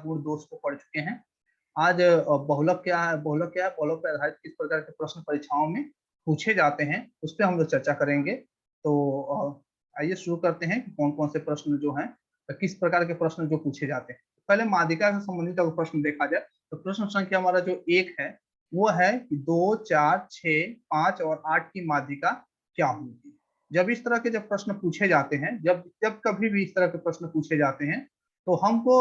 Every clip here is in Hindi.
गुण दोष को पढ़ चुके हैं। आज बहुलक क्या है, बहुलक पर आधारित किस प्रकार के प्रश्न परीक्षाओं में पूछे जाते हैं उस पर हम लोग चर्चा करेंगे। तो आइए शुरू करते हैं कि कौन कौन से प्रश्न जो हैं, किस प्रकार के प्रश्न जो पूछे जाते हैं। पहले माध्यिका से संबंधित अगर प्रश्न देखा जाए तो प्रश्न संख्या हमारा जो 1 है वो है कि 2, 4, 6, 5 और 8 की माध्यिका क्या होगी। जब इस तरह के जब प्रश्न पूछे जाते हैं, जब जब कभी भी इस तरह के प्रश्न पूछे जाते हैं तो हमको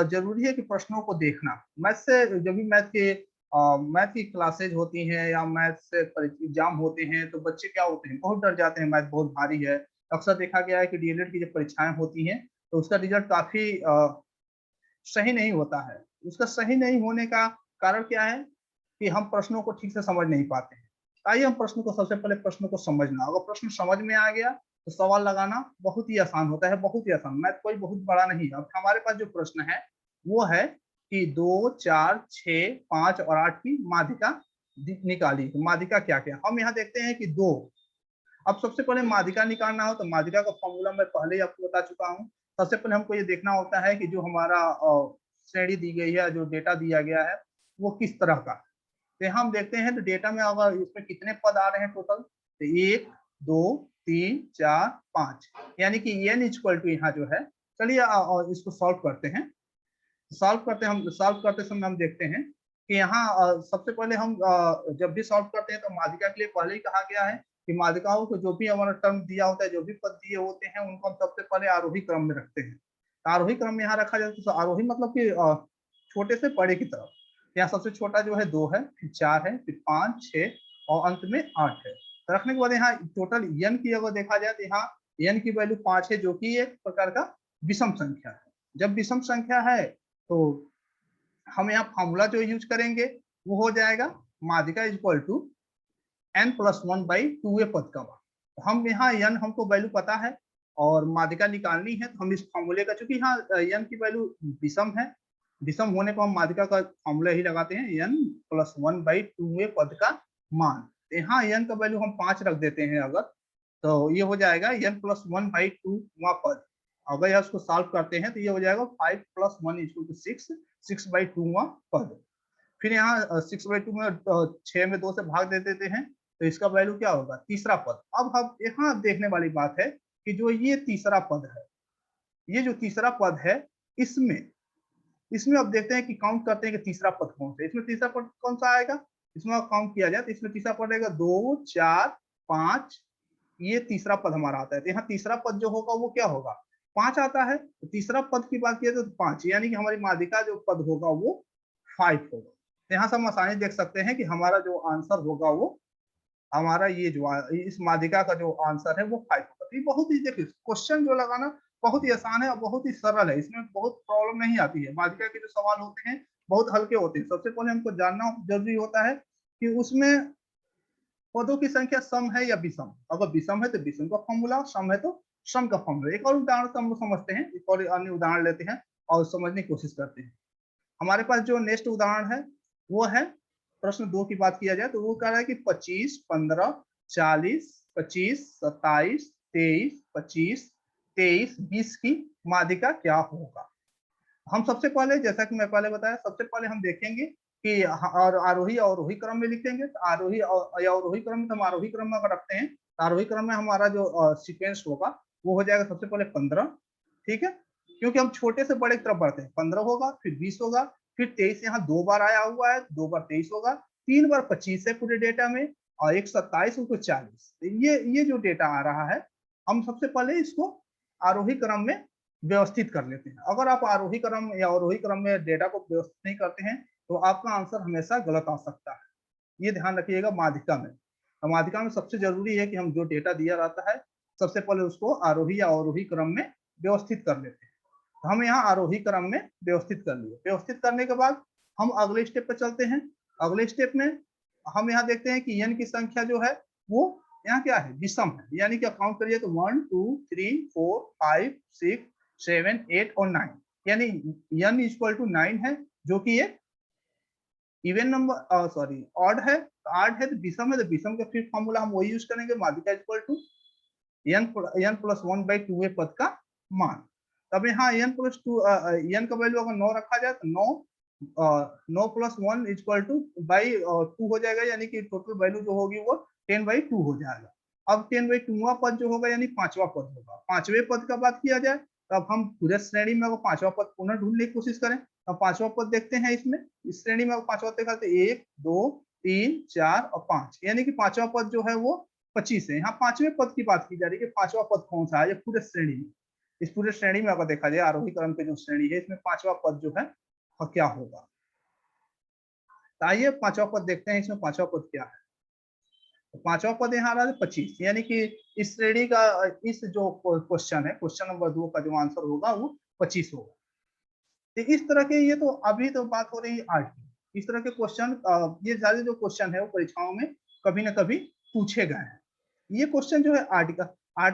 जरूरी है कि प्रश्नों को देखना। मैथ से जब भी मैथ की क्लासेज होती हैं या मैथ से एग्जाम होते हैं तो बच्चे क्या होते हैं, बहुत डर जाते हैं, मैथ बहुत भारी है। अक्सर देखा गया है कि डीएलएड की जब परीक्षाएं होती हैं तो उसका रिजल्ट काफी सही नहीं होता है। उसका सही नहीं होने का कारण क्या है कि हम प्रश्नों को ठीक से समझ नहीं पाते हैं। आइए हम सबसे पहले प्रश्न को समझना। अगर प्रश्न समझ में आ गया तो सवाल लगाना बहुत ही आसान होता है, बहुत ही आसान। मैथ कोई बहुत बड़ा नहीं है। अब हमारे पास जो प्रश्न है वो है कि 2, 4, 6, 5 और 8 की माध्यिका निकाली। तो माध्यिका क्या क्या, हम यहाँ देखते हैं कि 2। अब सबसे पहले माध्यिका निकालना हो तो माध्यिका का फॉर्मूला मैं पहले ही आपको बता चुका हूँ। सबसे पहले हमको ये देखना होता है कि जो हमारा श्रेणी दी गई है, जो डेटा दिया गया है वो किस तरह का। तो हम देखते हैं तो डेटा में अगर इसमें कितने पद आ रहे हैं टोटल, तो 1, 2, 3, 4, 5, यानी कि n इक्वल टू यहाँ जो है। चलिए इसको सॉल्व करते हैं। सॉल्व करते समय हम देखते हैं कि यहाँ सबसे पहले हम जब भी सॉल्व करते हैं तो माध्यिका के लिए पहले ही कहा गया है कि माध्यिकाओं को जो भी हमारा टर्म दिया होता है, जो भी पद दिए होते हैं उनको हम सबसे पहले आरोही क्रम में रखते हैं। आरोही क्रम में यहाँ रखा जाए तो आरोही मतलब कि छोटे से बड़े की तरफ। यहाँ सबसे छोटा जो है 2 है, फिर 4 है, फिर 5, 6 और अंत में 8 है। तो रखने के बाद यहाँ टोटल n की अगर देखा जाए तो यहाँ n की वैल्यू 5 है, जो कि एक प्रकार का विषम संख्या है। जब विषम संख्या है तो हम यहाँ फॉर्मूला जो यूज करेंगे वो हो जाएगा माध्यिका इक्वल टू n+1/2a पद का मान। हम यहाँ n हमको वैल्यू पता है और माध्यिका निकालनी है तो हम इस फॉर्मूले का, चूंकि यहाँ n की वैल्यू विषम है, विषम होने को हम माध्यिका का फॉर्मूला ही लगाते हैं, n+1/2a पद का मान। यहाँ n का वैल्यू हम 5 रख देते हैं अगर, तो ये हो जाएगा n+1/2वां पद। अगर यह उसको सॉल्व करते हैं तो ये हो जाएगा 5 + 1 = 6, 6/2वां पद। फिर यहाँ 6/2 में 6 में 2 से भाग दे देते हैं तो इसका वैल्यू क्या होगा, तीसरा पद। अब हम यहाँ देखने वाली बात है कि जो ये तीसरा पद है, ये जो तीसरा पद है इसमें अब देखते हैं कि काउंट करते हैं कि तीसरा पद कौन सा है। इसमें तीसरा पद कौन सा आएगा, इसमें काउंट किया जाए तो इसमें तीसरा पद आएगा 2, 4, 5, ये तीसरा पद हमारा आता है। तो यहाँ तीसरा पद जो होगा वो क्या होगा, 5 आता है। तो तीसरा पद की बात किया तो 5, यानी कि हमारी माध्यिका जो पद होगा वो 5 होगा। तो यहाँ से हम आसानी देख सकते हैं कि हमारा जो आंसर होगा वो हमारा ये जो इस माध्यिका का जो आंसर है वो 5 होगा। तो ये बहुत ही, देखिए क्वेश्चन जो लगाना बहुत ही आसान है और बहुत ही सरल है, इसमें बहुत प्रॉब्लम नहीं आती है। माध्यिका के जो सवाल होते हैं बहुत हल्के होते हैं। सबसे पहले हमको जानना जरूरी होता है कि उसमें पदों की संख्या सम है या विषम। अगर विषम है तो विषम का फॉर्मूला, सम है तो सम का फॉर्मूला। एक और उदाहरण से हम लोग समझते हैं, एक और अन्य उदाहरण लेते हैं और समझने की कोशिश करते हैं। हमारे पास जो नेक्स्ट उदाहरण है वो है प्रश्न 2 की बात किया जाए तो वो कह रहा है कि 25, 15, 40, 25, 27, 23, 25, 23, 20 की माध्यिका क्या होगा। हम सबसे पहले, जैसा कि मैं पहले बताया, सबसे पहले हम देखेंगे कि और आरोही और अवरोही क्रम में लिखेंगे। तो आरोही और अवरोही क्रम में हम आरोही क्रम में अगर रखते हैं तो आरोही क्रम में हमारा जो सीक्वेंस होगा वो हो जाएगा सबसे पहले 15, ठीक है, क्योंकि हम छोटे से बड़े की तरफ बढ़ते हैं। 15 होगा, फिर 20 होगा, फिर 23 यहाँ 2 बार आया हुआ है, 2 बार 23 होगा, 3 बार 25 है पूरे डेटा में, और एक 27 और 40। ये जो डेटा आ रहा है हम सबसे पहले इसको आरोही क्रम में व्यवस्थित कर लेते हैं। अगर आप आरोही क्रम या अवरोही क्रम में डेटा को व्यवस्थित नहीं करते हैं तो आपका आंसर हमेशा गलत आ सकता है। ये ध्यान रखिएगा माध्यिका में। माध्यिका में सबसे जरूरी है कि हम जो डेटा दिया रहता है सबसे पहले उसको आरोही या अवरोही क्रम में व्यवस्थित कर लेते हैं। तो हम यहाँ आरोही क्रम में व्यवस्थित कर लिए। व्यवस्थित करने के बाद हम अगले स्टेप पर चलते हैं। अगले स्टेप में हम यहाँ देखते हैं कि n की संख्या जो है वो यहाँ क्या है, विषम है, यानी कि काउंट करिए तो 1, 2, 3, 4, 5, 6, 7, 8 और 9, यानी n = 9 है, जो कि एक इवन नंबर सॉरी ऑड है। तो ऑड है तो विषम है, तो विषम का फिर फॉर्मूला हम वही यूज करेंगे, माध्यिका इक्वल टू n+1/2a पद का मान। तब यहाँ n प्लस टू n का वैल्यू अगर 9 रखा जाए तो 9 प्लस 1 इक्वल टू बाई 2 हो जाएगा, यानी कि टोटल वैल्यू जो होगी वो 10/2 हो जाएगा। अब 10/2वां पद जो होगा यानी पांचवा पद होगा। पांचवें पद का बात किया जाए तब हम पूरे श्रेणी में अगर पांचवा पद पुनः ढूंढने की कोशिश करें, अब पांचवा पद देखते हैं इसमें, इस श्रेणी में पांचवा देखा तो 1 2 3 4 और 5, यानी कि पांचवा पद जो है वो 25 है। यहाँ पांचवें पद की बात की जा रही है कि पांचवा पद कौन सा है ये पूरे श्रेणी में। इस पूरे श्रेणी में अगर देखा जाए आरोही क्रम की जो श्रेणी है इसमें पांचवा पद जो है क्या होगा। तो आइए पांचवा पद देखते हैं, इसमें पांचवा पद क्या है। तो पांचवा पद यहाँ आ रहा है 25, यानी कि इस श्रेणी का इस जो क्वेश्चन है, क्वेश्चन नंबर 2 का जो आंसर होगा वो 25 होगा। तो इस तरह के, ये तो अभी तो बात हो रही है आर्ट की, इस तरह के क्वेश्चन, ये सारे जो क्वेश्चन है वो परीक्षाओं में कभी ना कभी पूछे गए हैं। ये क्वेश्चन जो है आर्ट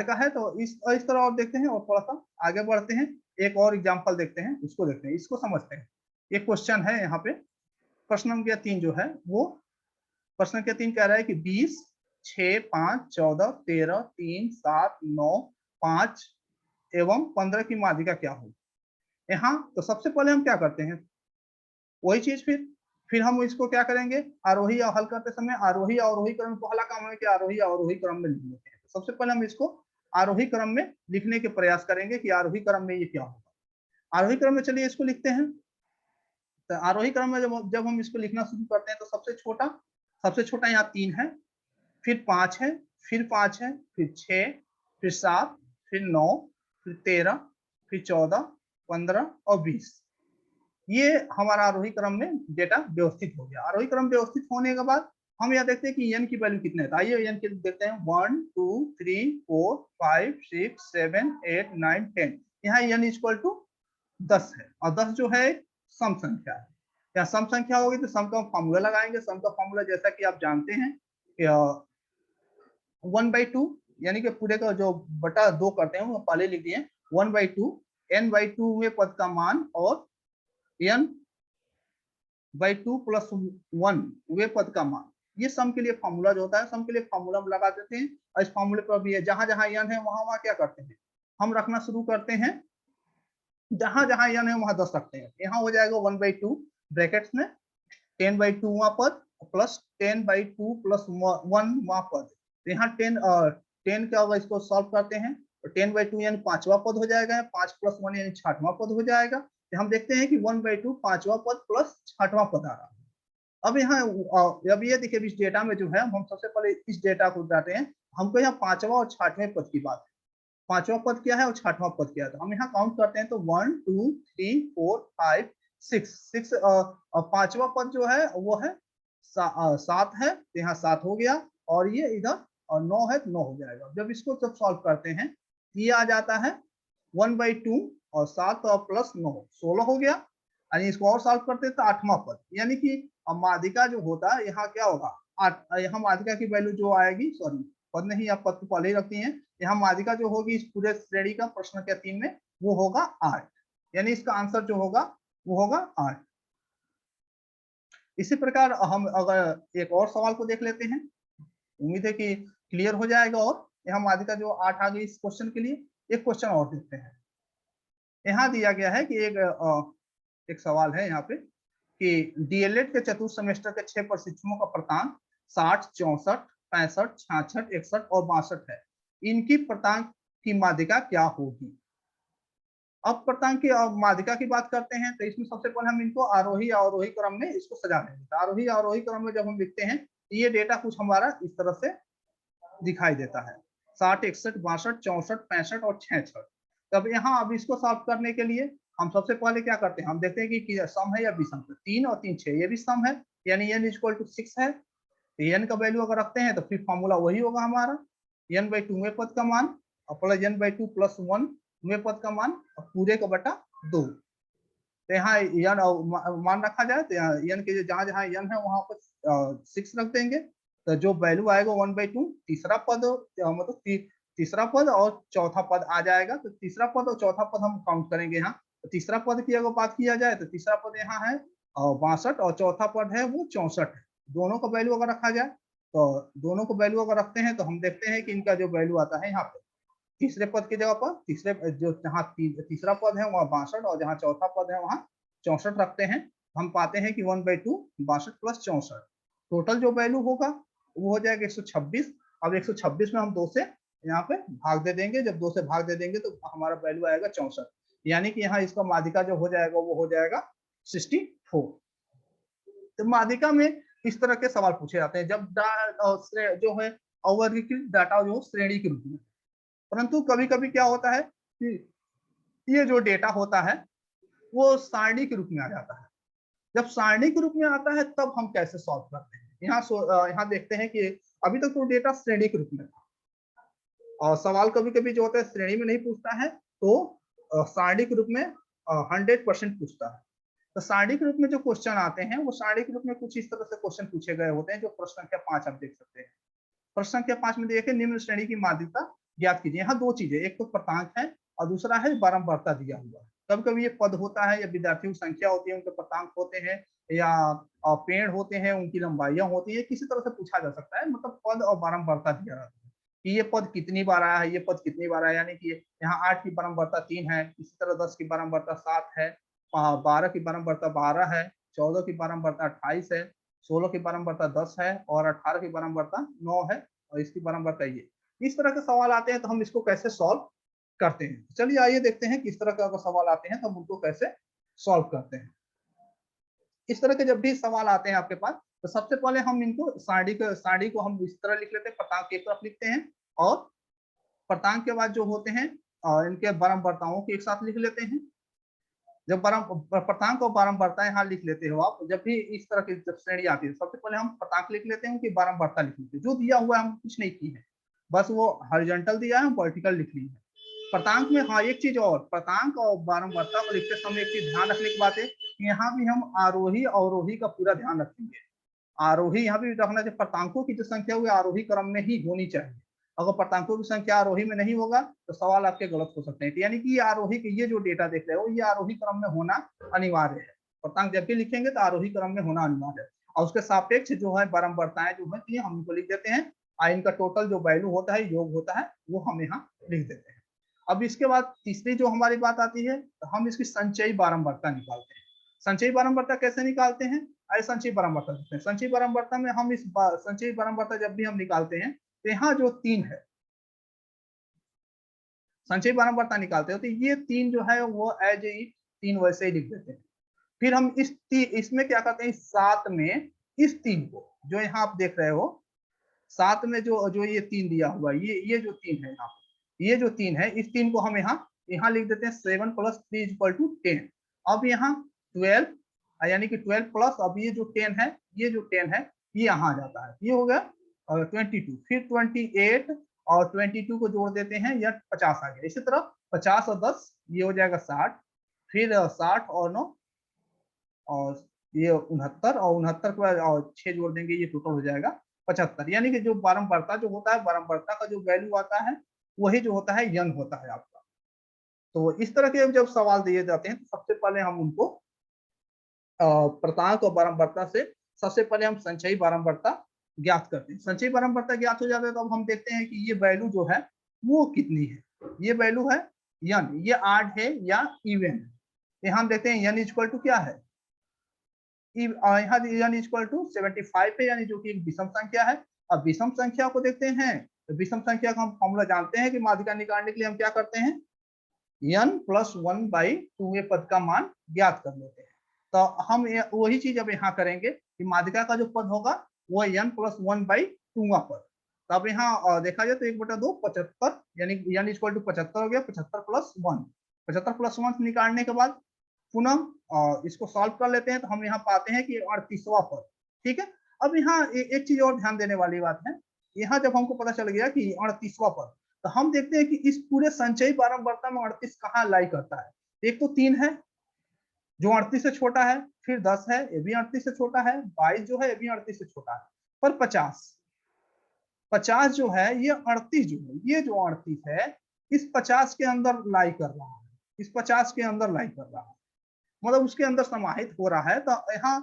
का है। तो इस तरह और देखते हैं और थोड़ा सा आगे बढ़ते हैं, एक और एग्जांपल देखते हैं, उसको देखते हैं, इसको समझते हैं। एक क्वेश्चन है यहाँ पे, प्रश्न नंबर 3 जो है वो प्रश्न के 3 कह रहा है कि 20 6 5 14 13 3 7 9 5 एवं 15 की माध्यिका क्या होगी। यहाँ तो सबसे पहले हम क्या करते हैं, वही चीज फिर हम इसको क्या करेंगे, आरोही हल करते समय आरोही अवरोही क्रम, पहला काम है कि आरोही अवरोही क्रम में लिख लेते हैं। सबसे पहले हम इसको आरोही क्रम में लिखने के प्रयास करेंगे कि आरोही क्रम में ये क्या होगा। आरोही क्रम में चलिए इसको लिखते हैं। तो आरोही क्रम में जब हम इसको लिखना शुरू करते हैं तो सबसे छोटा यहाँ 3 है, फिर 5 है, फिर 5 है, फिर 6, फिर 7, फिर 9, फिर 13, फिर 14, 15 और 20। ये हमारा आरोही क्रम में डेटा व्यवस्थित हो गया। आरोही क्रम व्यवस्थित होने के बाद हम यहाँ देखते हैं कि n की वैल्यू कितने है। आइए n की देखते हैं, 1 2 3 4 5 6 7 8 9 10। यहाँ n इक्वल टू 10 है और 10 जो है सम संख्या है। या सम संख्या होगी तो सम का फॉर्मूला लगाएंगे। सम का फॉर्मूला जैसा कि आप जानते हैं 1/2, यानी कि पूरे का जो बटा 2 करते हैं वो पहले लिख दिए 1/2 n/2 में पद का मान और n/2 प्लस 1 वे पद का मान। ये सम के लिए फॉर्मूला जो होता है, सम के लिए फॉर्मूला हम लगा देते हैं और इस फॉर्मूले पर भी है जहां जहां n है वहां क्या करते हैं, हम रखना शुरू करते हैं। जहां जहां n है वहां 10 रखते हैं। यहाँ हो जाएगा 1/2 ब्रैकेट्स में 10/2 पद प्लस 10/2 प्लस 1 पद। तो यहाँ 10 का अगर इसको सॉल्व करते हैं तो 10/2 यानी 5वां पद हो जाएगा, 5 प्लस 1 यानी 6वां पद हो जाएगा। तो हम देखते हैं कि 1/2 5वां पद प्लस 6वां पद आ रहा है। अब यहाँ अब ये देखिए इस डेटा में जो है हम सबसे पहले इस डेटा को डालते हैं। हमको यहाँ 5वां और 6वें पद की बात है। 5वां पद क्या है और 6वां पद क्या है, तो हम यहाँ काउंट करते हैं तो 1 2 3 4 5 6 5वां पद जो है वो है 7 है, तो यहाँ 7 हो गया और ये इधर और 9 है तो 9 हो जाएगा। जब इसको जब सॉल्व करते हैं ये आ जाता है 1/2 और 7 और प्लस 9 16 हो गया। यानी इसको और सॉल्व करते हैं तो 8वां पद, यानी कि माध्यिका जो होता है यहाँ क्या होगा 8। यहाँ माध्यिका की वैल्यू जो आएगी, सॉरी पद नहीं, आप पद को पहले ही रखती हैं। यहाँ माध्यिका जो होगी इस पूरे श्रेणी का प्रश्न के 3 में वो होगा 8, यानी इसका आंसर जो होगा वो होगा 8। इसी प्रकार हम अगर एक और सवाल को देख लेते हैं, उम्मीद है कि क्लियर हो जाएगा। और यहाँ माध्यिका जो 8 आ गई इस क्वेश्चन के लिए। एक क्वेश्चन और देखते हैं। यहाँ दिया गया है कि एक सवाल है यहाँ पे कि डीएलएड के चतुर्थ सेमेस्टर के 6 प्रशिक्षुओं का प्राप्तांक 60 64 65 66 61 और 62 है। इनकी प्राप्तांक की माध्यिका क्या होगी। अब प्राप्तांक की माध्यिका की बात करते हैं तो इसमें सबसे पहले हम इनको आरोही अवरोही क्रम में इसको सजा देंगे। तो आरोही अवरोही क्रम में जब हम लिखते हैं ये डेटा कुछ हमारा इस तरह से दिखाई देता है, 60 61 62 64 65 और 66। तब यहाँ अब इसको सॉल्व करने के लिए हम सबसे पहले क्या करते हैं, हम देखते हैं कि सम है या विषम। 3 और 3 6 ये भी सम है, यानी n इक्वल टू 6 है। तो n का वैल्यू अगर रखते हैं तो फिर फॉर्मूला वही होगा हमारा n/2 में पद का मान और प्लस n/2 प्लस 1 में पद का मान और पूरे का बटा 2। तो यहाँ n मान रखा जाए तो n के जहां जहां n है वहां पर 6 रख देंगे। तो जो वैल्यू आएगा 1/2 तीसरा पद, मतलब तीसरा पद और चौथा पद आ जाएगा। तो तीसरा पद और चौथा पद हम काउंट करेंगे यहाँ। तो तीसरा पद की अगर बात किया जाए तो तीसरा पद यहाँ है 62 और चौथा पद है वो 64 है। दोनों का वैल्यू अगर रखा जाए तो दोनों को वैल्यू अगर रखते हैं तो हम देखते हैं कि इनका जो वैल्यू आता है यहाँ पे तीसरे पद की जगह पर तीसरे जो जहाँ तीसरा पद है वहाँ 62 और जहाँ चौथा पद है वहाँ 64 रखते हैं। हम पाते हैं कि 1/2 62 प्लस 64 टोटल जो वैल्यू होगा वो हो जाएगा 126। अब 126 में हम 2 से यहाँ पे भाग दे देंगे, जब 2 से भाग दे देंगे तो हमारा वैल्यू आएगा 64, यानी कि यहाँ इसका माध्यिका जो हो जाएगा वो हो जाएगा 64। तो माध्यिका में इस तरह के सवाल पूछे जाते हैं जब जो है अवर्गीकृत डाटा जो श्रेणी के रूप में। परंतु कभी कभी क्या होता है कि ये जो डेटा होता है वो सारणी के रूप में आ जाता है। जब सारणी के रूप में आता है तब हम कैसे सॉल्व करते हैं। यहाँ देखते हैं कि अभी तक तो डेटा श्रेणी के रूप में था, और सवाल कभी कभी जो होता है श्रेणी में नहीं पूछता है तो सारणी के रूप में 100% पूछता है। तो सारणी के रूप में जो क्वेश्चन आते हैं वो सारणी के रूप में कुछ इस तरह से क्वेश्चन पूछे गए होते हैं। जो प्रश्न संख्या 5 आप देख सकते हैं। प्रश्न संख्या 5 में देखिए निम्न श्रेणी की माध्यिका ज्ञात कीजिए। यहाँ दो चीजें, एक तो प्रांत है और दूसरा है बारंबारता दिया हुआ है। कभी कभी ये पद होता है या विद्यार्थियों की संख्या होती है, उनके प्रांत होते हैं, या पेड़ होते हैं उनकी लंबाइयां होती है, किसी तरह से पूछा जा सकता है। मतलब पद और बारंबारता दिया रहता है कि ये पद कितनी बार आया है, ये पद कितनी बार आया, यानी कि यहाँ 8 की बारंबारता 3 है, इसी तरह 10 की बारंबारता 7 है, 12 की बारंबारता 12 है, 14 की बारंबारता 28 है, 16 की बारंबारता 10 है और 18 की बारंबारता 9 है, और इसकी बारंबारता ये। इस तरह के सवाल आते हैं तो हम इसको कैसे सॉल्व करते हैं। चलिए आइए देखते हैं किस तरह का अगर सवाल आते हैं तो हम उनको कैसे सॉल्व करते हैं। इस तरह के जब भी सवाल आते हैं आपके पास तो सबसे पहले हम इनको सारणी को हम इस तरह लिख लेते हैं, प्रांत एक तरफ लिखते हैं और प्रांत के बाद जो होते हैं इनके बारंबारताओं को एक साथ लिख लेते हैं। जब प्रांत और बारंबारता यहाँ लिख लेते हो आप, जब भी इस तरह की जब श्रेणी आती है सबसे पहले हम प्रांत लिख लेते हैं, उनकी बारंबारता लिख लेते हैं। जो दिया हुआ है हम कुछ नहीं की है, बस वो हॉरिजॉन्टल दिया है, वर्टिकल लिख ली है। प्रांत में हाँ एक चीज और, प्रांत और बारंबारता को लिखते समय एक चीज ध्यान रखने की बात है कि यहाँ भी हम आरोही अवरोही का पूरा ध्यान रखेंगे। आरोही यहाँ भी रखना चाहिए, प्रांतों की जो संख्या हुई आरोही क्रम में ही होनी चाहिए। अगर प्रांतों की संख्या आरोही में नहीं होगा तो सवाल आपके गलत हो सकते हैं। यानी कि आरोही के ये जो डेटा देख रहे हो ये आरोही क्रम में होना अनिवार्य है। प्रांत जब भी लिखेंगे तो आरोही क्रम में होना अनिवार्य है, और उसके सापेक्ष जो है बारंबारताएं जो होती है हम इनको लिख देते हैं, और इनका टोटल जो वैल्यू होता है योग होता है वो हम यहाँ लिख देते हैं। अब इसके बाद तीसरी जो हमारी बात आती है तो हम इसकी संचयी बारंबारता निकालते हैं। संचयी बारंबारता कैसे निकालते हैं, आइए संचयी बारंबारता देखते हैं। संचयी बारंबारता में हम इस संचयी बारंबारता जब भी हम निकालते हैं तो यहाँ जो 3 है संचयी बारंबारता निकालते हैं तो ये 3 जो है वो एज इट 3 वैसे ही लिख देते हैं। फिर हम इसमें क्या करते हैं, 7 में इस 3 को जो यहाँ आप देख रहे हो 7 में जो ये 3 दिया हुआ ये जो 3 है यहाँ ये जो 3 है इस 3 को हम यहाँ लिख देते हैं 7 + 3 = 10। अब यहाँ 12 यानी कि 12 प्लस अब ये जो 10 है ये यहाँ आ जाता है, ये हो गया 22। फिर 28 और 22 को जोड़ देते हैं या 50 आ गया। इसी तरह 50 और 10 ये हो जाएगा 60, फिर 60 और 9 और ये 69 और 69 के बाद और 6 जोड़ देंगे ये टोटल हो जाएगा 75। यानी कि जो बारंबारता जो होता है बारंबारता का जो वैल्यू आता है वही जो होता है यन होता है आपका। तो इस तरह के जब सवाल दिए जाते हैं तो सबसे पहले हम उनको प्रांत और बारंबारता से सबसे पहले हम संचयी बारंबारता ज्ञात करते हैं। संचयी बारंबारता ज्ञात हो जाता है तो अब हम देखते हैं कि ये वैल्यू जो है वो कितनी है। ये वैल्यू है यन, ये आड है या इवन है। यहाँ हम देखते हैं यन इक्वल टू क्या है, यहाँ यन इक्वल टू 75 है, यानी जो कि एक विषम संख्या है। अब विषम संख्या को देखते हैं तो विषम संख्या का हम फॉर्मूला जानते हैं कि माध्यिका निकालने के लिए हम क्या करते हैं n + 1/2 ये पद का मान ज्ञात कर लेते हैं। तो हम वही चीज अब यहाँ करेंगे कि माध्यिका का जो पद होगा वो n + 1/2 का पद। तो अब यहाँ देखा जाए तो 1/2 75, यानी n = 75 हो गया। 75 + 1, 75 + 1 निकालने के बाद पुनः इसको सॉल्व कर लेते हैं तो हम यहाँ पाते हैं कि 38वां पद। ठीक है, अब यहाँ एक चीज और ध्यान देने वाली बात है, यहाँ जब हमको पता चल गया कि 38वां पद तो हम देखते हैं कि इस पूरे संचयी बारंबारता में 38 कहाँ लाई करता है। एक तो 3 है जो 38 से छोटा है, फिर 10 है ये भी 38 से छोटा है, 22 जो है ये भी 38 से छोटा है, पर 50 जो है ये 38 जो है ये जो 38 है इस 50 के अंदर लाई कर रहा है, इस 50 के अंदर लाई कर रहा है, मतलब उसके अंदर समाहित हो रहा है। तो यहाँ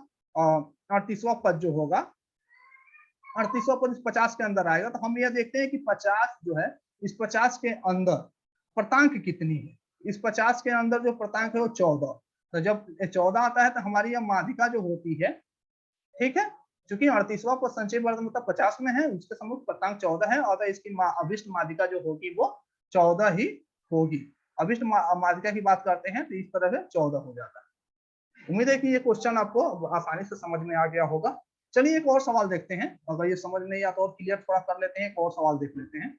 38वां पद जो होगा 38वां पद इस 50 के अंदर आएगा। तो हम यह देखते हैं कि 50 जो है इस 50 के अंदर पर्तांक कितनी है। इस 50 के अंदर जो पर्तांक है वो 14। तो जब 14 आता है तो हमारी यह माध्यिका जो होती है, ठीक है, क्योंकि 38वां पद संचयी वर्ग मतलब 50 में है, उसके सम्मुख पर्तांक 14 है और इसकी अभिष्ट माध्यिका जो होगी वो 14 ही होगी। अभिष्ट माध्यिका की बात करते हैं तो इस तरह से 14 हो जाता है। उम्मीद है कि ये क्वेश्चन आपको आसानी से समझ में आ गया होगा। चलिए एक और सवाल देखते हैं, अगर ये समझ नहीं आता और क्लियर थोड़ा कर लेते हैं, एक और सवाल देख लेते हैं।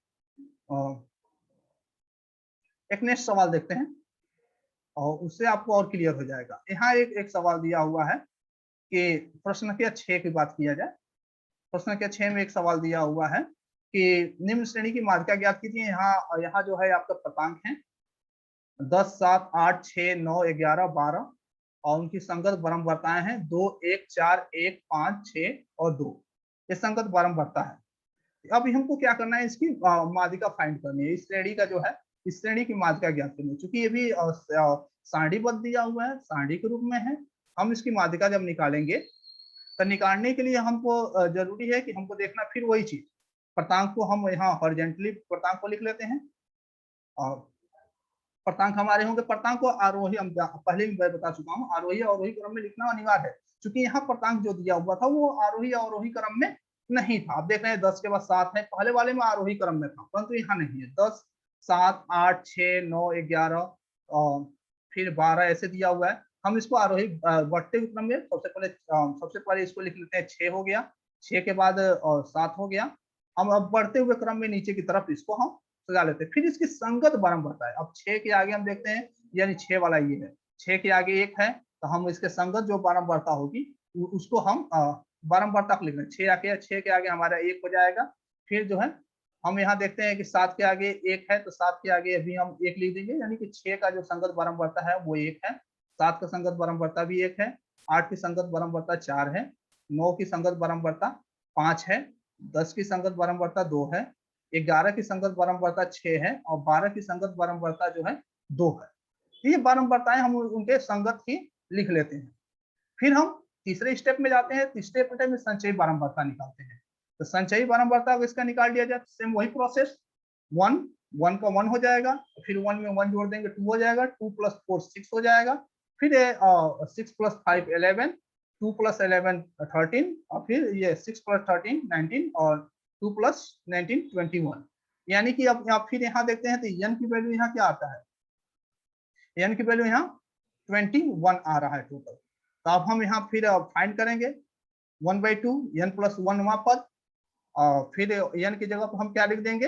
एक नेक्स्ट सवाल देखते हैं और उससे आपको और क्लियर हो जाएगा। यहाँ एक सवाल दिया हुआ है कि प्रश्न संख्या 6 की बात किया जाए। प्रश्न संख्या 6 में एक सवाल दिया हुआ है कि निम्न श्रेणी की माध्यिका ज्ञात कीजिए। यहाँ जो है आपका पर्तांक है 10, 7, 8, 6, 9, 11, 12 और उनकी संगत बारंबारताएं हैं 2, 1, 4, 1, 5, 6 और 2। ये संगत बारंबारता है। अब हमको क्या करना है, इसकी माध्यिका फाइंड करनी है। इस श्रेणी का जो है, इस श्रेणी की माध्यिका ज्ञात करनी है। चूंकि ये भी सारणीबद्ध दिया हुआ है, सारणी के रूप में है, हम इसकी माध्यिका जब निकालेंगे तो निकालने के लिए हमको जरूरी है कि हमको देखना फिर वही चीज, पर्तांक को हम यहाँ हॉरिजॉन्टली पर्तांक को लिख लेते हैं और पर्तांक हमारे होंगे। पर्तांक को आरोही, हम पहले भी बता चुका हूँ, आरोही अवरोही क्रम में लिखना अनिवार्य है, क्योंकि यहाँ पर्तांक जो दिया हुआ था वो आरोही अवरोही क्रम में नहीं था। आप देख रहे हैं 10 के बाद 7 है, पहले वाले में आरोही क्रम में था, परंतु यहाँ नहीं है। 10, 7, 8, 6, 9, 11 और फिर 12 ऐसे दिया हुआ है। हम इसको आरोही बढ़ते क्रम में सबसे पहले इसको लिख लेते हैं। 6 हो गया, 6 के बाद 7 हो गया। हम अब बढ़ते हुए क्रम में नीचे की तरफ इसको हम सजा लेते हैं। फिर इसकी संगत बारंबारता है। अब 6 के आगे हम देखते हैं, यानी 6 वाला ये है, 6 के आगे 1 है, तो हम इसके संगत जो बारंबारता होगी उसको हम बारंबारता लिख लें। 6 के आगे हमारा 1 हो जाएगा। फिर जो है हम यहाँ देखते हैं कि 7 के आगे 1 है, तो 7 के आगे अभी हम 1 लिख देंगे, यानी कि 6 का जो संगत बारंबारता है वो 1 है, 7 का संगत बारंबारता भी 1 है, 8 की संगत बारंबारता 4 है, 9 की संगत बारंबारता 5 है, 10 की संगत बारंबारता 2 है, 11 की संगत बारंबारता 6 है और 12 की संगत बारंबारता जो है 2 है। ये बारंबारताएं हम उनके संगत ही लिख लेते हैं। फिर हम तीसरे स्टेप में जाते हैं। तीसरे स्टेप में संचयी बारंबारता निकालते हैं। तो संचयी बारंबारता इसका निकाल दिया जाए, सेम वही प्रोसेस। 1 का 1 हो जाएगा, फिर 1 में 1 जोड़ देंगे 2 हो जाएगा, 2 + 4 6 हो जाएगा, फिर 6 + 5 11, 2 + 11 13 और फिर ये 6 + 13 19 और 2 + 19 21। यानी कि अब आप फिर यहाँ देखते हैं तो n की वैल्यू यहाँ क्या आता है, n की वैल्यू यहाँ 21 आ रहा है टोटल। तो अब हम यहाँ फिर फाइंड करेंगे 1/2 n + 1वां पद और फिर n की जगह पर हम क्या लिख देंगे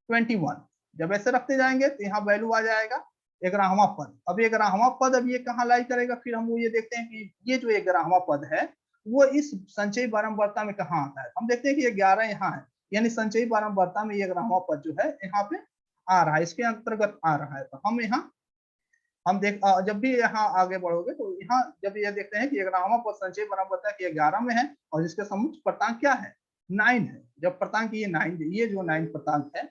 21। जब ऐसे रखते जाएंगे तो यहाँ वैल्यू आ जाएगा 11वां पद। अब 11वां पद अब ये कहाँ लाई करेगा, फिर हम वो ये देखते हैं कि ये जो 11वां पद है वो इस संचयी बारंबारता में कहाँ आता है। हम देखते हैं कि 11 यहाँ है, यानी संचयी बारंबारता में 11वां पद जो है यहाँ पे आ रहा है, इसके अंतर्गत आ रहा है। तो हम यहाँ हम जब भी यहाँ आगे बढ़ोगे तो यहाँ जब ये देखते हैं कि 11वां पद संचयी बारंबारता की 11 में है और इसके सम्मुख पर्तांक क्या है 9 है। जब पर्तांक ये 9, ये जो 9 पर्तांक है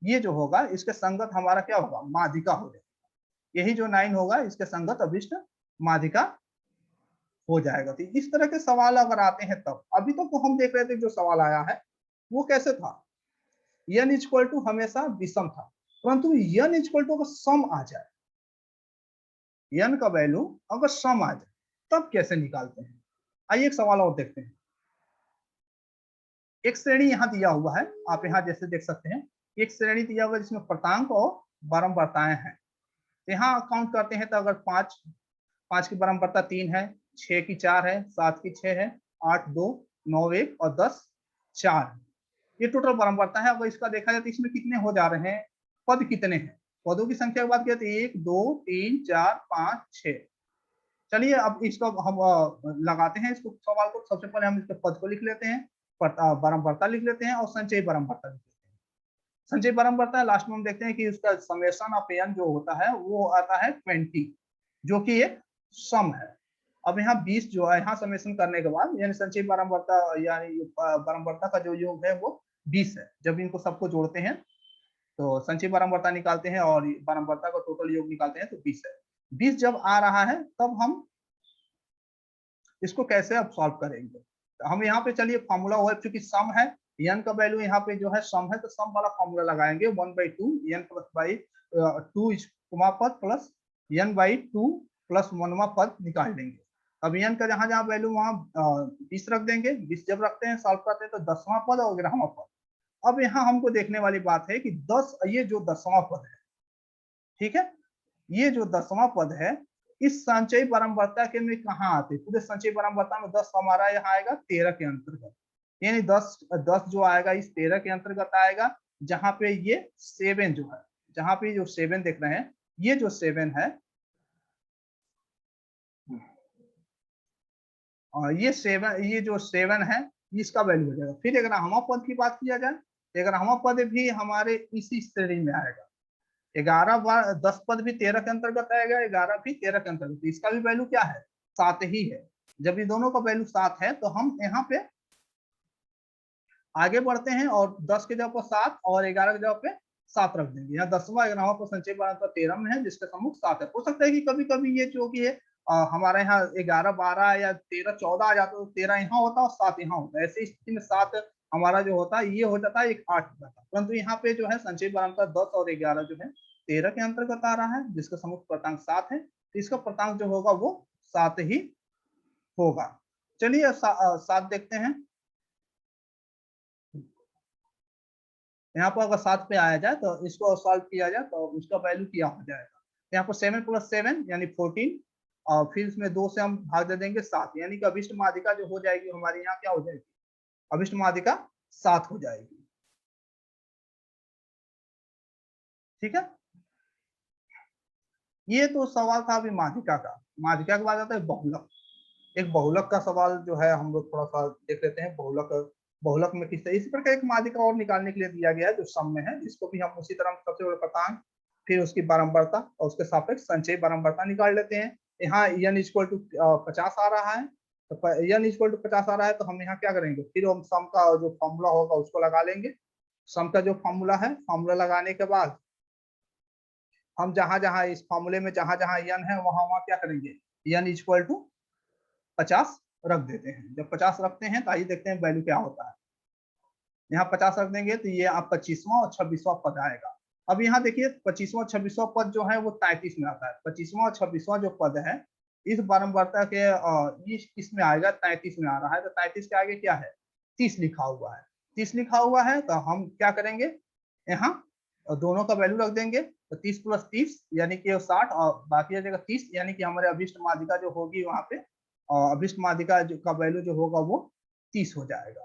ये जो होगा इसके संगत हमारा क्या होगा, माध्यिका हो जाएगा। यही जो 9 होगा इसके संगत अभिष्ट माध्यिका हो जाएगा। तो इस तरह के सवाल अगर आते हैं तब, अभी तक तो हम देख रहे थे जो सवाल आया है वो कैसे था, n = हमेशा विषम था, परंतु n = अगर सम आ जाए, n का वैल्यू अगर सम आ जाए तब कैसे निकालते हैं। आइए एक सवाल और देखते हैं। एक श्रेणी यहाँ दिया हुआ है, आप यहाँ जैसे देख सकते हैं एक श्रेणी दिया हुआ है जिसमें पर्तांक और बारंबारताएं हैं। यहाँ काउंट करते हैं तो अगर 5 की बारंबारता 3 है, 6 की 4 है, 7 की 6 है, 8 2 9 1 और 10 4, ये टोटल बारंबारता है। अगर इसका देखा जाए तो इसमें कितने हो जा रहे हैं, पद कितने हैं, पदों की संख्या की बात करें तो 1 2 3 4 5 6। चलिए अब इसको हम लगाते हैं इसको सवाल को। सबसे पहले हम इसके पद को लिख लेते हैं, बारंबारता लिख लेते हैं और संचयी बारंबारता लिख लेते हैं। संचयी बारंबारता लास्ट में हम देखते हैं कि उसका समेशन ऑफ n जो होता है वो आता है 20, जो कि एक सम है। अब यहाँ 20 जो है यहाँ समेशन करने के बाद यानी संचयी बारंबारता यानी बारंबारता का जो योग है वो 20 है। जब इनको सबको जोड़ते हैं तो संचयी बारंबारता निकालते हैं और बारंबारता का टोटल योग निकालते हैं तो 20 है। 20 जब आ रहा है तब हम इसको कैसे अब सॉल्व करेंगे। तो हम यहाँ पे चलिए फॉर्मूला हुआ, क्योंकि सम है n का वैल्यू यहाँ पे जो है सम है, तो सम वाला फॉर्मूला लगाएंगे 1/2 n प्लस बाई 2 पद प्लस n/2 प्लस 1वां पद निकाल लेंगे। अब n का जहां जहां वैल्यू वहां 20 रख देंगे, 20 जब रखते हैं सॉल्व करते हैं तो 10वां पद और 11वां पद। अब यहाँ हमको देखने वाली बात है कि 10, ये जो 10वां पद है, ठीक है, ये जो 10वां पद है इस संचयी परम्परता के में कहाँ आते, पूरे संचयी परम्परता में 10 हमारा यहाँ आएगा 13 के अंतर्गत, यानी 10 जो आएगा इस 13 के अंतर्गत आएगा, जहां पे ये 7 जो है, जहां पे जो 7 देख रहे हैं, ये जो 7 है, ये 7, ये जो 7 है इसका वैल्यू हो जाएगा। फिर अगर हम पद की बात किया जाए, अगर हम पद भी हमारे इसी श्रेणी में आएगा, 10 पद भी 13 के अंतर्गत आएगा, 11 भी 13 के अंतर्गत, इसका भी वैल्यू क्या है, 7 ही है। जब ये दोनों का वैल्यू 7 है तो हम यहाँ पे आगे बढ़ते हैं और 10 के जगह पर 7 और 11 के जगह पे 7 रख देंगे। यहाँ 10वां 11वां पर संचय परम्परा 13 में है, जिसका सम्मुख 7 है। हो सकता है कि कभी कभी ये जो कि है हमारे यहाँ 11 12 या 13 14 आ जाता है, 13 यहाँ होता है और 7 यहाँ होता है, ऐसी स्थिति में 7 हमारा जो होता है ये हो जाता है, एक 8 हो जाता है। परंतु यहाँ पे जो है संचय परम्परा 10 और 11 जो है 13 के अंतर्गत आ रहा है, जिसका सम्मुख प्रांतांक 7 है, तो इसका प्रांतांक जो होगा वो 7 ही होगा। चलिए 7 देखते हैं। यहाँ पर अगर 7 पे आया जाए तो इसको सॉल्व किया जाए तो उसका वैल्यू क्या हो जाएगा, यहाँ पर 7 + 7 यानी 14, और फिर इसमें 2 से हम भाग दे देंगे 7, यानी कि अभिष्ट माध्यिका जो हो जाएगी हमारे यहाँ क्या हो जाएगी, अभिष्ट माध्यिका 7 हो जाएगी। ठीक है, ये तो सवाल था अभी माध्यिका का। माध्यिका के बाद आता है बहुलक। एक बहुलक का सवाल जो है हम लोग थोड़ा सा देख लेते हैं। बहुलक, बहुलक में किस तरह, इसी प्रकार एक माध्यिका और निकालने के लिए दिया गया है जो सम में है, जिसको भी हम उसी तरह सबसे बड़ा प्रांतांक, फिर उसकी बारंबारता और उसके सापेक्ष संचयी बारंबारता निकाल लेते हैं। यहाँ n = 50 आ रहा है, तो n = 50 आ रहा है तो हम यहाँ क्या करेंगे, फिर हम सम का जो फॉर्मूला होगा उसको लगा लेंगे। सम का जो फॉर्मूला है, फॉर्मूला लगाने के बाद हम जहां जहां इस फॉर्मूले में जहां जहां n है वहां वहां क्या करेंगे, n = 50 रख देते हैं। जब 50 रखते हैं तो आइए देखते हैं वैल्यू क्या होता है। यहाँ 50 रख देंगे तो ये आप 25वां और 26वां पद आएगा। अब यहाँ देखिए 25वां 26वां पद जो है वो 33 में आता है। 25वां और 26वां जो पद है इस बारंबारता के इसमें आएगा, 33 में आ रहा है, तो 33 के आगे क्या है, 30 लिखा हुआ है। 30 लिखा हुआ है तो हम क्या करेंगे, यहाँ दोनों का वैल्यू रख देंगे, तो 30 + 30 यानी कि 60 और बाकी आ जाएगा 30, यानी कि हमारे अभिष्ट माध्यिका जो होगी वहां पे अभिष्ट माध्यिका का वैल्यू जो होगा वो 30 हो जाएगा।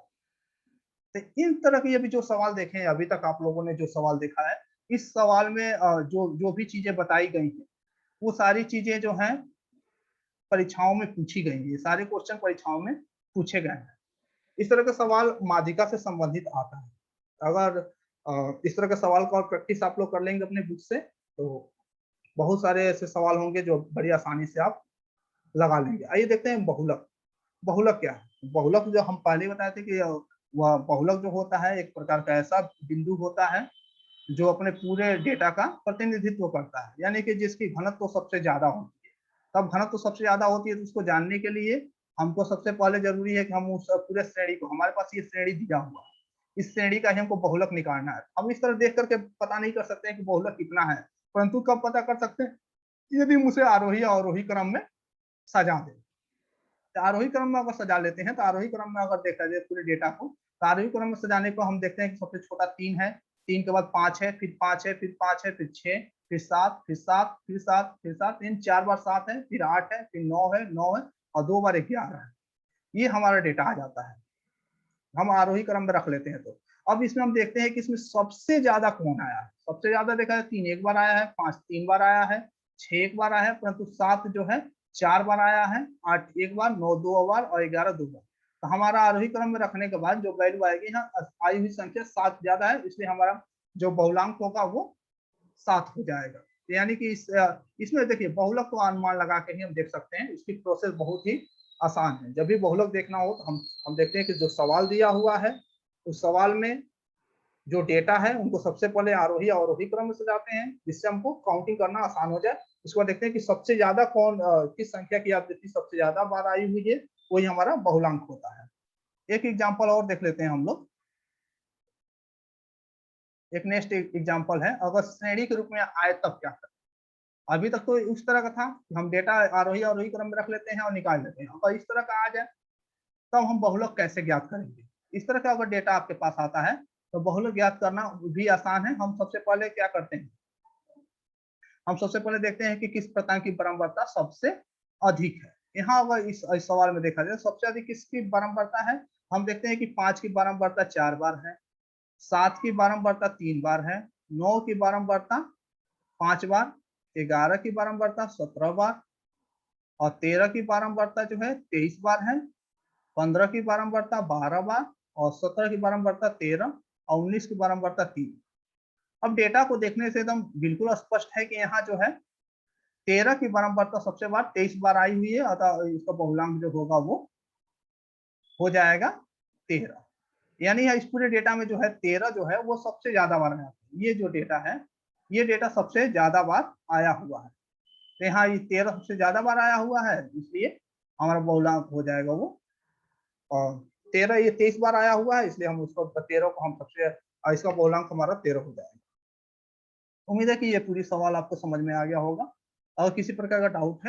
तो इन तरह के अभी जो सवाल देखे हैं, अभी तक आप लोगों ने जो सवाल देखा है, इस सवाल में जो जो भी चीजें बताई गई हैं वो सारी चीजें जो हैं परीक्षाओं में पूछी गई हैं। ये सारे क्वेश्चन परीक्षाओं में पूछे गए हैं। इस तरह का सवाल माध्यिका से संबंधित आता है। अगर इस तरह का सवाल का प्रैक्टिस आप लोग कर लेंगे अपने बुक से तो बहुत सारे ऐसे सवाल होंगे जो बड़ी आसानी से आप लगा लेंगे। आइए देखते हैं बहुलक। बहुलक क्या है, बहुलक जो हम पहले बताए थे कि वह बहुलक जो होता है एक प्रकार का ऐसा बिंदु होता है जो अपने पूरे डेटा का प्रतिनिधित्व करता है, यानी कि जिसकी घनत्व तो सबसे ज्यादा होती है। तब घनत्व तो सबसे ज्यादा होती है तो उसको जानने के लिए हमको सबसे पहले जरूरी है कि हम उस पूरे श्रेणी को, हमारे पास ये श्रेणी दिया हुआ है, इस श्रेणी का ही हमको बहुलक निकालना है। हम इस तरह देख करके पता नहीं कर सकते हैं कि बहुलक कितना है, परंतु कब पता कर सकते हैं, यदि हम उसे आरोही अवरोही क्रम में सजा दें। तो आरोही क्रम में अगर सजा लेते हैं तो आरोही क्रम में अगर देखा जाए पूरे डेटा को, तो आरोही क्रम में सजाने को हम देखते हैं कि सबसे छोटा 3 है, 3 के बाद 5 है, फिर 5 है, फिर 5 है, फिर 6, फिर 7, फिर 7, फिर 7, फिर 7, इन 4 बार 7 है, फिर 8 है, फिर 9 है, 9 है और 2 बार 11 है। ये हमारा डेटा आ जाता है, हम आरोही क्रम में रख लेते हैं। तो अब इसमें हम देखते हैं कि इसमें सबसे ज्यादा कौन आया है। सबसे ज्यादा देखा है 3 एक बार आया है, 5 3 बार आया है, 6 एक बार आया है, परंतु 7 जो है 4 बार आया है, 8 एक बार, 9 2 बार और 11 2 बार। तो हमारा आरोही क्रम में रखने के बाद जो वैल्यू आएगी, यहाँ आई हुई संख्या 7 ज्यादा है, इसलिए हमारा जो बहुलांक होगा वो 7 हो जाएगा। यानी कि इसमें देखिए बहुलक को अनुमान लगा के ही हम देख सकते हैं, इसकी प्रोसेस बहुत ही आसान है। जब भी बहुलक देखना हो तो हम देखते हैं कि जो सवाल दिया हुआ है उस सवाल में जो डेटा है उनको सबसे पहले आरोही अवरोही क्रम में सजाते हैं, जिससे हमको काउंटिंग करना आसान हो जाए। उसके बाद देखते हैं कि सबसे ज्यादा कौन किस संख्या की आवृत्ति सबसे ज्यादा बार आई हुई है, वही हमारा बहुलांक होता है। एक एग्जाम्पल और देख लेते हैं हम लोग। एक नेक्स्ट एग्जांपल है, अगर श्रेणी के रूप में आए तब क्या करें। अभी तक तो उस तरह का था कि हम डेटा आरोही अवरोही क्रम में रख लेते हैं और निकाल लेते हैं। अगर इस तरह का आ जाए तब हम बहुलक कैसे ज्ञात करेंगे। इस तरह का अगर डेटा आपके पास आता है तो बहुलक ज्ञात करना भी आसान है। हम सबसे पहले क्या करते हैं, हम सबसे पहले देखते हैं कि किस प्रकार की बारंबारता सबसे अधिक है। यहाँ अगर इस सवाल में देखा जाए सबसे अधिक किसकी बारंबारता है, हम देखते हैं कि 5 की बारंबारता 4 बार है, 7 की बारंबारता 3 बार है, 9 की बारंबारता 5 बार, 11 की बारंबारता 17 बार और 13 की बारंबारता जो है 23 बार है, 15 की बारंबारता 12 बार और 17 की बारंबारता 13 और 19 की बारंबारता 3। अब डेटा को देखने से एकदम बिल्कुल स्पष्ट है कि यहाँ जो है 13 की बारंबारता सबसे बार 23 बार आई हुई है, अतः इसका बहुलांक जो होगा वो हो जाएगा 13। यानी इस पूरे डेटा में जो है 13 जो है वो सबसे ज्यादा बार आया है। ये जो डेटा है ये डेटा सबसे ज्यादा बार आया हुआ है। तो यहाँ ये 13 सबसे ज्यादा बार आया हुआ है, इसलिए हमारा बहुलांक हो जाएगा वो। और 13 ये 23 बार आया हुआ है, इसलिए हम उसको 13 को हम सबसे, इसका बहुलांक हमारा 13 हो जाएगा। उम्मीद है कि ये पूरी सवाल आपको समझ में आ गया होगा। अगर किसी प्रकार का डाउट है